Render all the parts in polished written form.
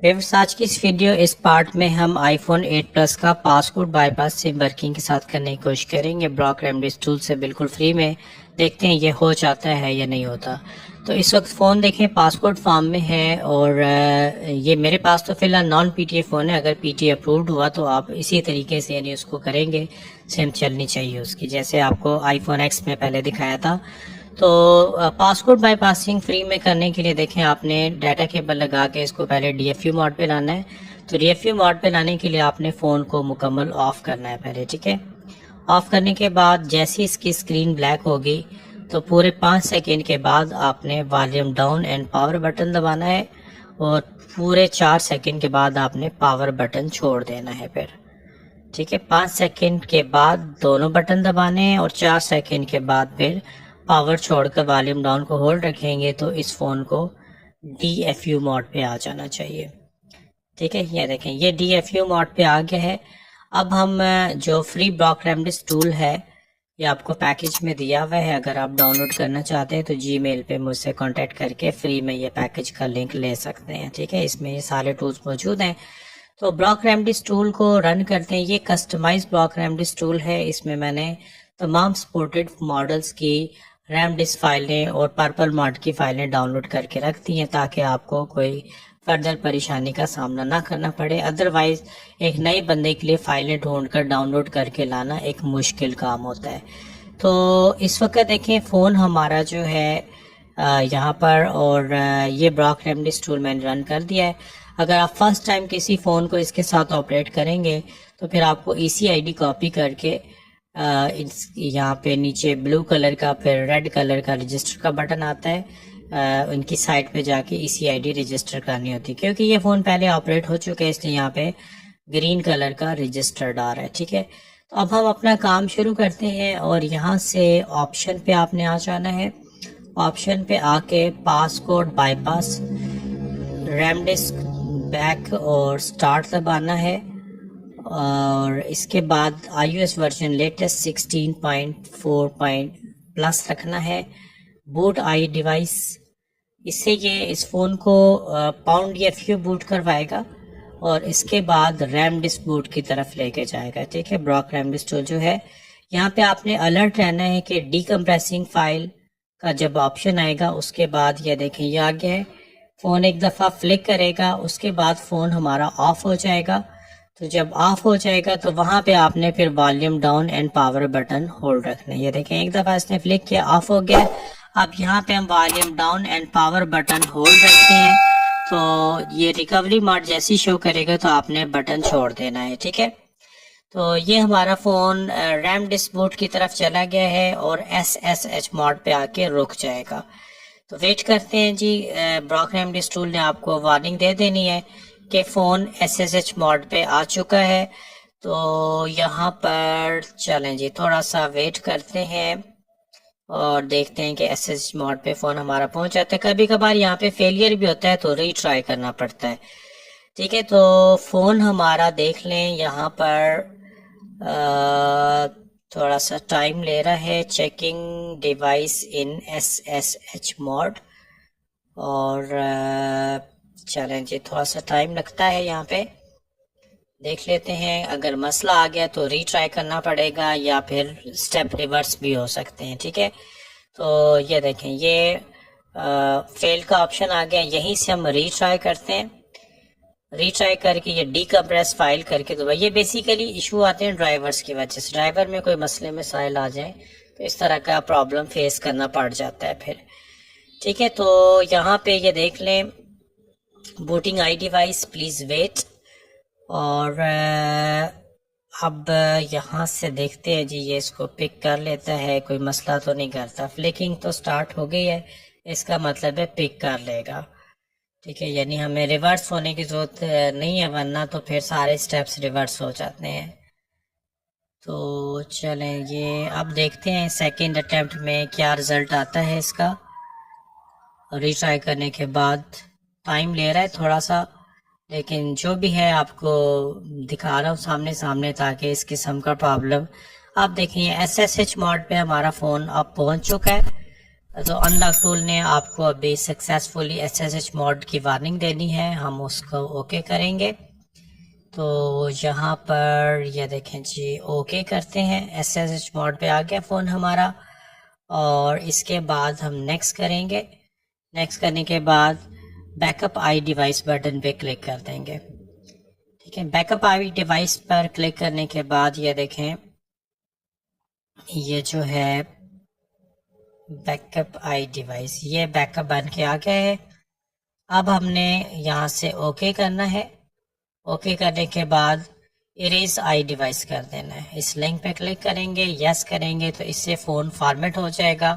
Viewers, आज की इस वीडियो इस पार्ट में हम आईफोन 8 प्लस का पासकोड बाईपास सिम वर्किंग के साथ करने की कोशिश करेंगे ब्लॉक रेमडीज टूल से बिल्कुल फ्री में। देखते हैं ये हो जाता है या नहीं होता। तो इस वक्त फ़ोन देखें पासकोड फॉर्म में है और ये मेरे पास तो फिलहाल नॉन पीटीए फ़ोन है। अगर पीटीए अप्रूव्ड हुआ तो आप इसी तरीके से यानी उसको करेंगे, सिम चलनी चाहिए उसकी, जैसे आपको आईफोन एक्स में पहले दिखाया था। तो पासकोड बाईपासिंग फ्री में करने के लिए देखें आपने डाटा केबल लगा के इसको पहले डीएफयू मोड पे लाना है। तो डीएफयू मोड पे लाने के लिए आपने फ़ोन को मुकम्मल ऑफ करना है पहले, ठीक है। ऑफ करने के बाद जैसे इसकी स्क्रीन ब्लैक होगी तो पूरे 5 सेकेंड के बाद आपने volume down and power button दबाना है और पूरे 4 सेकेंड के बाद आपने पावर बटन छोड़ देना है फिर, ठीक है। 5 सेकेंड के बाद दोनों बटन दबाने हैं और 4 सेकेंड के बाद फिर पावर छोड़कर वॉल्यूम डाउन को होल्ड रखेंगे तो इस फ़ोन को डीएफयू मोड पे आ जाना चाहिए, ठीक है। ये देखें ये डीएफयू मोड पे आ गया है। अब हम जो फ्री ब्लॉक रेमडीज टूल है ये आपको पैकेज में दिया हुआ है। अगर आप डाउनलोड करना चाहते हैं तो जीमेल पे मुझसे कांटेक्ट करके फ्री में ये पैकेज का लिंक ले सकते हैं, ठीक है। इसमें ये सारे टूल्स मौजूद हैं। तो ब्लॉक रेमडीज टूल को रन करते हैं। ये कस्टमाइज ब्लॉक रेमडीज टूल है। इसमें मैंने तमाम सपोर्टेड मॉडल्स की रेमडीज फाइलें और पर्पल मॉड की फाइलें डाउनलोड करके रख दी हैं ताकि आपको कोई फर्दर परेशानी का सामना ना करना पड़े। अदरवाइज एक नए बंदे के लिए फाइलें ढूंढकर डाउनलोड करके लाना एक मुश्किल काम होता है। तो इस वक्त देखें फ़ोन हमारा जो है यहाँ पर, और ये ब्लॉक रेमडीज टूल मैंने रन कर दिया है। अगर आप फर्स्ट टाइम किसी फ़ोन को इसके साथ ऑपरेट करेंगे तो फिर आपको ECID कॉपी करके यहाँ पे नीचे ब्लू कलर का फिर रेड कलर का रजिस्टर का बटन आता है, उनकी साइट पे जाके ECID रजिस्टर करनी होती है। क्योंकि ये फ़ोन पहले ऑपरेट हो चुके हैं इसलिए यहाँ पे ग्रीन कलर का रजिस्टर डाल रहा है, ठीक है। तो अब हम अपना काम शुरू करते हैं और यहाँ से ऑप्शन पे आपने आ जाना है। ऑप्शन पे आके पासकोड बाईपास रेमडीज बैक और स्टार्ट दबाना है और इसके बाद iOS वर्जन लेटेस्ट 16.4 प्लस रखना है। बूट आई डिवाइस, इससे ये इस फ़ोन को पाउंड या फ्यू बूट करवाएगा और इसके बाद रेमडीज बूट की तरफ लेके जाएगा, ठीक है। ब्लॉक रेमडीज टूल जो है यहाँ पे आपने अलर्ट रहना है कि डीकम्प्रेसिंग फाइल का जब ऑप्शन आएगा उसके बाद ये देखें ये आ गया है। फ़ोन एक दफ़ा फ्लिक करेगा उसके बाद फ़ोन हमारा ऑफ हो जाएगा। तो जब ऑफ हो जाएगा तो वहाँ पे आपने फिर volume down and power button hold रखना है। ये देखें एक दफ़ा इसने फ्लिक किया, ऑफ हो गया। अब यहाँ पे हम volume down and power button hold रखते हैं तो ये रिकवरी मोड जैसी शो करेगा तो आपने बटन छोड़ देना है, ठीक है। तो ये हमारा फ़ोन रेमडीज बूट की तरफ चला गया है और SSH मोड पे आके रुक जाएगा। तो वेट करते हैं जी। ब्लॉक रेमडीज टूल ने आपको वार्निंग दे देनी है कि फ़ोन SSH मोड पे आ चुका है। तो यहाँ पर चलें जी, थोड़ा सा वेट करते हैं और देखते हैं कि SSH मोड पे फ़ोन हमारा पहुंच जाता है। कभी कभार यहाँ पे फेलियर भी होता है तो रीट्राई करना पड़ता है, ठीक है। तो फ़ोन हमारा देख लें यहाँ पर थोड़ा सा टाइम ले रहा है, चेकिंग डिवाइस इन SSH मोड, और चलें जी थोड़ा सा टाइम लगता है यहाँ पे, देख लेते हैं। अगर मसला आ गया तो रीट्राई करना पड़ेगा या फिर स्टेप रिवर्स भी हो सकते हैं, ठीक है। तो ये देखें ये फेल का ऑप्शन आ गया, यहीं से हम रीट्राई करते हैं। रीट्राई करके ये डीकम्प्रेस फाइल करके तो ये बेसिकली इशू आते हैं ड्राइवर्स की वजह से। ड्राइवर में कोई मसले मसाइल आ जाए तो इस तरह का प्रॉब्लम फेस करना पड़ जाता है फिर, ठीक है। तो यहाँ पे ये देख लें booting I device please wait, और अब यहाँ से देखते हैं जी ये इसको पिक कर लेता है, कोई मसला तो नहीं करता। फ्लिकिंग तो स्टार्ट हो गई है, इसका मतलब है पिक कर लेगा, ठीक है। यानी हमें रिवर्स होने की ज़रूरत नहीं है वरना तो फिर सारे स्टेप्स रिवर्स हो जाते हैं। तो चलें ये अब देखते हैं सेकंड अटेम्प्ट में क्या रिज़ल्ट आता है इसका। रीट्राई करने के बाद टाइम ले रहा है थोड़ा सा, लेकिन जो भी है आपको दिखा रहा हूँ सामने सामने ताकि इस किस्म का प्रॉब्लम आप देखें। SSH मोड पे हमारा फ़ोन अब पहुँच चुका है तो अनलॉक टूल ने आपको अभी सक्सेसफुली SSH मोड की वार्निंग देनी है, हम उसको ओके करेंगे। तो यहाँ पर ये देखें जी, ओके करते हैं, SSH मोड पे आ गया फ़ोन हमारा। और इसके बाद हम नेक्स्ट करेंगे। नेक्स्ट करने के बाद बैकअप आई डिवाइस बटन पे क्लिक कर देंगे। ठीक है, बैकअप आई डिवाइस पर क्लिक करने के बाद ये देखें, ये जो है बैकअप आई डिवाइस, ये बैकअप बन के आ गया है। अब हमने यहाँ से ओके करना है। ओके करने के बाद इरेज आई डिवाइस कर देना है। इस लिंक पे क्लिक करेंगे, यस करेंगे तो इससे फ़ोन फॉर्मेट हो जाएगा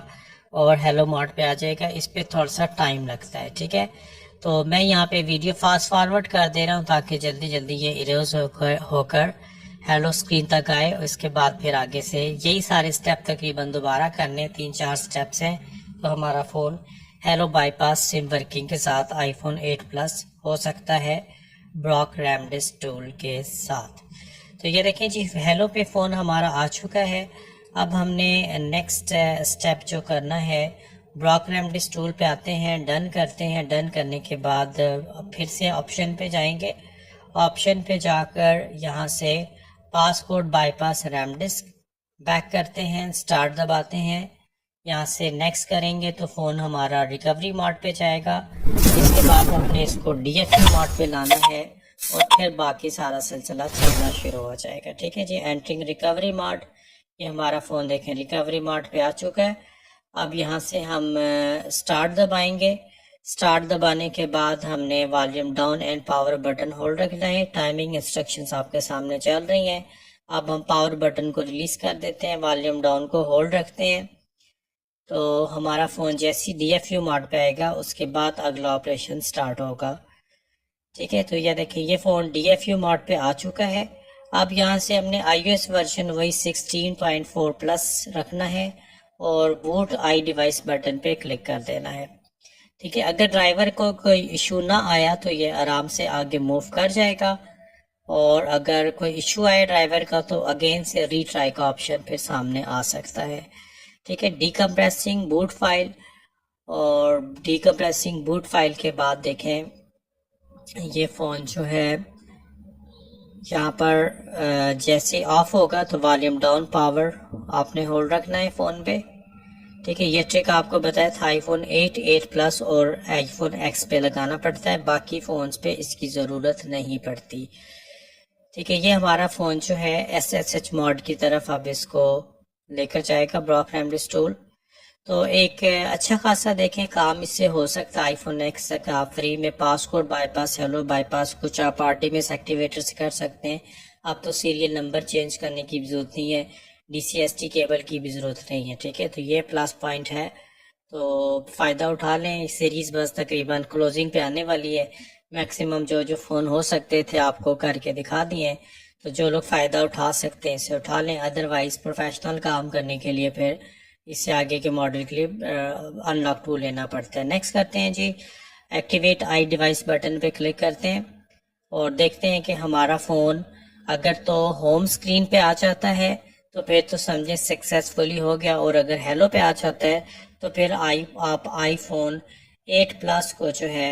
और हेलो मोड पे आ जाएगा। इस पे थोड़ा सा टाइम लगता है। ठीक है, तो मैं यहाँ पे वीडियो फास्ट फॉरवर्ड कर दे रहा हूँ ताकि जल्दी जल्दी ये इरेज होकर हेलो स्क्रीन तक आए। और इसके बाद फिर आगे से यही सारे स्टेप तकरीबन दोबारा करने, 3-4 स्टेप्स हैं। तो हमारा phone hello bypass SIM working के साथ iPhone 8 प्लस हो सकता है ब्रॉक रेमडिस टूल के साथ। तो ये देखें जी, हेलो पे फ़ोन हमारा आ चुका है। अब हमने नेक्स्ट स्टेप जो करना है, ब्रॉक रेमडिस टूल पे आते हैं, डन करते हैं। डन करने के बाद फिर से ऑप्शन पे जाएंगे। ऑप्शन पे जाकर यहाँ से पासकोड बाईपास रेमडिस्क बैक करते हैं, स्टार्ट दबाते हैं। यहाँ से नेक्स्ट करेंगे तो फ़ोन हमारा रिकवरी मोड पे जाएगा। इसके बाद हमने इसको DFU मोड पे लाना है और फिर बाकी सारा सिलसिला चलना शुरू हो जाएगा। ठीक है जी, एंटरिंग रिकवरी मोड, ये हमारा फ़ोन देखें रिकवरी मोड पे आ चुका है। अब यहाँ से हम स्टार्ट दबाएंगे। स्टार्ट दबाने के बाद हमने volume down and power button hold रखना है। टाइमिंग इंस्ट्रक्शंस आपके सामने चल रही हैं। अब हम पावर बटन को रिलीज कर देते हैं, वॉल्यूम डाउन को होल्ड रखते हैं। तो हमारा फ़ोन जैसी DFU मोड पे आएगा उसके बाद अगला ऑपरेशन स्टार्ट होगा। ठीक है, तो यह देखिए ये फ़ोन DFU मोड पे आ चुका है। अब यहाँ से हमने iOS वर्जन वही 16.4 प्लस रखना है और बूट आई डिवाइस बटन पे क्लिक कर देना है। ठीक है, अगर ड्राइवर को कोई इशू ना आया तो ये आराम से आगे मूव कर जाएगा, और अगर कोई इशू आए ड्राइवर का तो अगेन से रीट्राई का ऑप्शन फिर सामने आ सकता है। ठीक है, डीकम्प्रेसिंग बूट फाइल, और डीकम्प्रेसिंग बूट फाइल के बाद देखें ये फ़ोन जो है यहाँ पर जैसे ऑफ होगा तो वॉल्यूम डाउन पावर आपने होल्ड रखना है फ़ोन पे। ठीक है, ये ट्रिक आपको बताया था iPhone 8, 8 प्लस और iPhone X पे लगाना पड़ता है, बाकी फ़ोन्स पे इसकी ज़रूरत नहीं पड़ती। ठीक है, ये हमारा फ़ोन जो है SSH मोड की तरफ अब इसको लेकर जाएगा ब्रॉक रेमडिस टूल। तो एक अच्छा खासा देखें काम इससे हो सकता है। iPhone X तक आप फ्री में पासकोड बाईपास, हेलो बाईपास कुछ आप RTMS एक्टिवेटर से कर सकते हैं। अब तो सीरियल नंबर चेंज करने की जरूरत नहीं है, DCST केबल की भी ज़रूरत नहीं है। ठीक है, तो ये प्लस पॉइंट है, तो फ़ायदा उठा लें। सीरीज़ बस तकरीबन क्लोजिंग पे आने वाली है। मैक्सिमम जो जो फ़ोन हो सकते थे आपको करके दिखा दिए, तो जो लोग फ़ायदा उठा सकते हैं इसे उठा लें। अदरवाइज़ प्रोफेशनल काम करने के लिए फिर इससे आगे के मॉडल के लिए अनलॉक टूल लेना पड़ता है। नेक्स्ट करते हैं जी, एक्टिवेट आई डिवाइस बटन पे क्लिक करते हैं और देखते हैं कि हमारा फ़ोन अगर तो होम स्क्रीन पे आ जाता है तो फिर तो समझे सक्सेसफुली हो गया, और अगर हेलो पे आ जाता है तो फिर आप iPhone 8 प्लस को जो है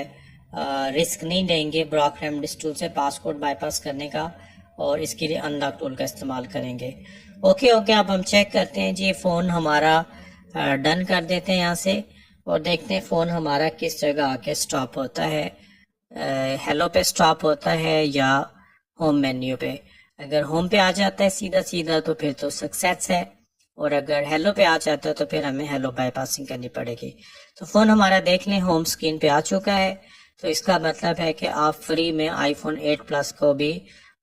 रिस्क नहीं लेंगे ब्रॉक रेमडिस टूल से पासकोड बाईपास करने का, और इसके लिए अनलॉक टूल का इस्तेमाल करेंगे। ओके, अब हम चेक करते हैं जी, फ़ोन हमारा डन कर देते हैं यहाँ से और देखते हैं फ़ोन हमारा किस जगह आके स्टॉप होता है, हेलो पे स्टॉप होता है या होम मेन्यू पे। अगर होम पे आ जाता है सीधा सीधा तो फिर तो सक्सेस है, और अगर हेलो पे आ जाता है तो फिर हमें हेलो बाईपासिंग करनी पड़ेगी। तो फ़ोन हमारा देख लें होम स्क्रीन पे आ चुका है, तो इसका मतलब है कि आप फ्री में iPhone 8 प्लस को भी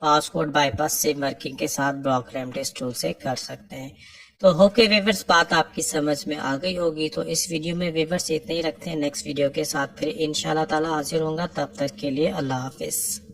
पासकोड बाईपास सिम वर्किंग के साथ ब्रॉक रेमडिस टूल से कर सकते हैं। तो होप के व्यूअर्स बात आपकी समझ में आ गई होगी। तो इस वीडियो में व्यूअर्स इतना ही रखते हैं, नेक्स्ट वीडियो के साथ फिर इंशाल्लाह ताला हाजिर होगा। तब तक के लिए अल्लाह हाफिज़।